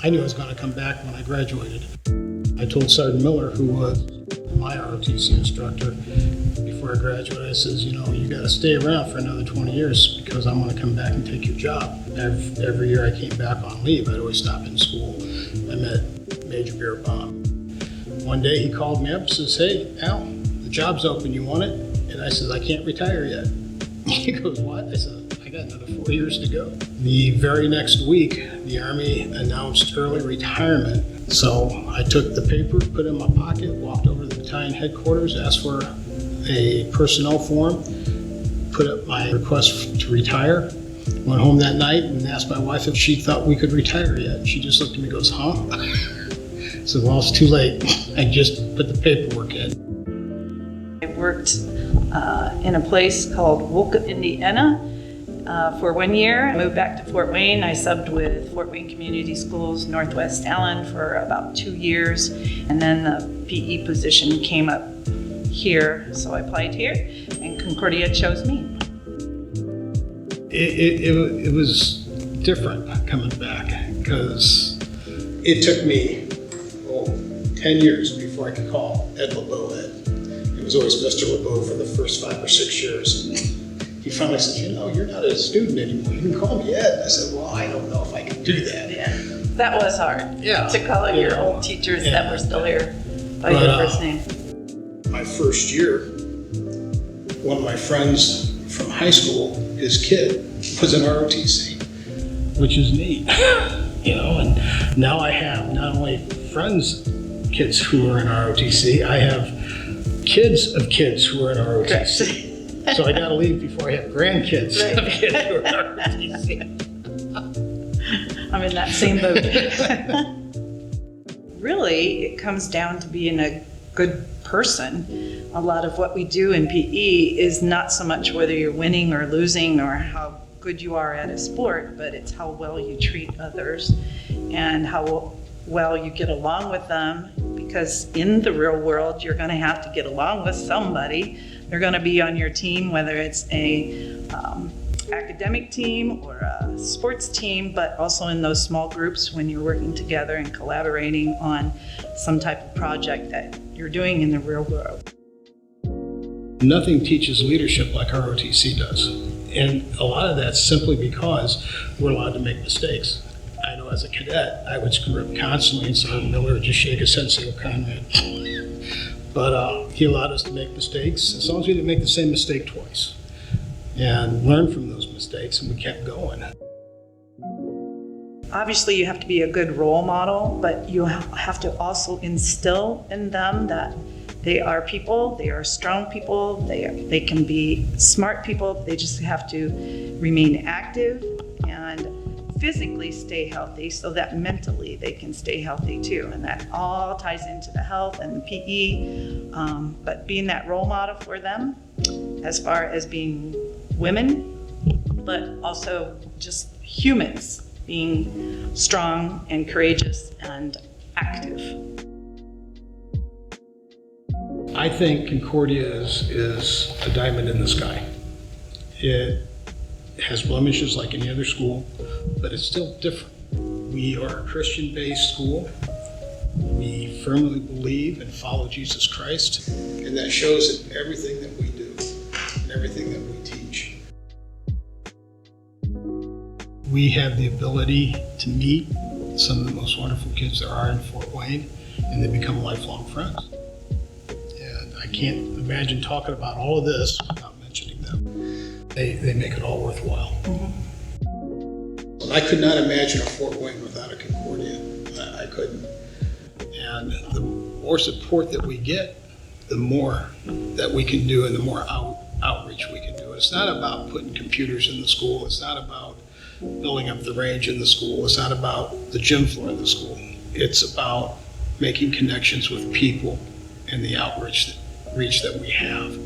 I knew I was going to come back when I graduated. I told Sergeant Miller, who was my ROTC instructor, before I graduated, I says, you got to stay around for another 20 years because I'm going to come back and take your job. Every year I came back on leave, I'd always stop in school. I met Major Bear Pam. One day he called me up and says, "Hey, Al, the job's open, you want it?" And I said, "I can't retire yet." He goes, "What?" I said, "I got another 4 years to go." The very next week, the Army announced early retirement. So I took the paper, put it in my pocket, walked over to the battalion headquarters, asked for a personnel form, put up my request to retire, went home that night and asked my wife if she thought we could retire yet. She just looked at me and goes, "Huh?" I said, "Well, it's too late. I just put the paperwork in." I worked in a place called Wolcott, Indiana for 1 year. I moved back to Fort Wayne. I subbed with Fort Wayne Community Schools, Northwest Allen for about 2 years. And then the PE position came up here, so I applied here, and Concordia chose me. It was different coming back because it took me 10 years before I could call Ed LeBeau Ed. It was always Mr. LeBeau for the first 5 or 6 years. He finally said, "You're not a student anymore. You can call me Ed." I said, "Well, I don't know if I can do that." Yeah, that was hard. Yeah. To call your old teachers that were still here by your first name. My first year, one of my friends from high school, his kid was an ROTC, which is neat, and now I have not only friends, kids who are in ROTC, I have kids of kids who are in ROTC. So I got to leave before I have grandkids of kids who are in ROTC. I'm in that same boat. Really, it comes down to being a good person. A lot of what we do in PE is not so much whether you're winning or losing or how good you are at a sport, but it's how well you treat others and how well you get along with them, because in the real world, you're going to have to get along with somebody. They're going to be on your team, whether it's a academic team or a sports team, but also in those small groups when you're working together and collaborating on some type of project that you're doing in the real world. Nothing teaches leadership like ROTC does. And a lot of that's simply because we're allowed to make mistakes. I know as a cadet, I would screw up constantly, and Sergeant Miller would just shake his head and say, "Oh, Conrad." But he allowed us to make mistakes as long as we didn't make the same mistake twice, and learn from those mistakes, and we kept going. Obviously, you have to be a good role model, but you have to also instill in them that they are people, they are strong people, they can be smart people, they just have to remain active and physically stay healthy so that mentally they can stay healthy too. And that all ties into the health and the PE, but being that role model for them as far as being women, but also just humans being strong and courageous and active. I think Concordia is a diamond in the sky. It has blemishes like any other school, but it's still different. We are a Christian-based school. We firmly believe and follow Jesus Christ, and that shows in everything that we do and everything that we teach. We have the ability to meet some of the most wonderful kids there are in Fort Wayne, and they become lifelong friends. And I can't imagine talking about all of this without mentioning them. They make it all worthwhile. Mm-hmm. I could not imagine a Fort Wayne without a Concordia. I couldn't. And the more support that we get, the more that we can do and the more outreach we can do. It's not about putting computers in the school. It's not about building up the range in the school. It's not about the gym floor in the school. It's about making connections with people and the outreach that we have.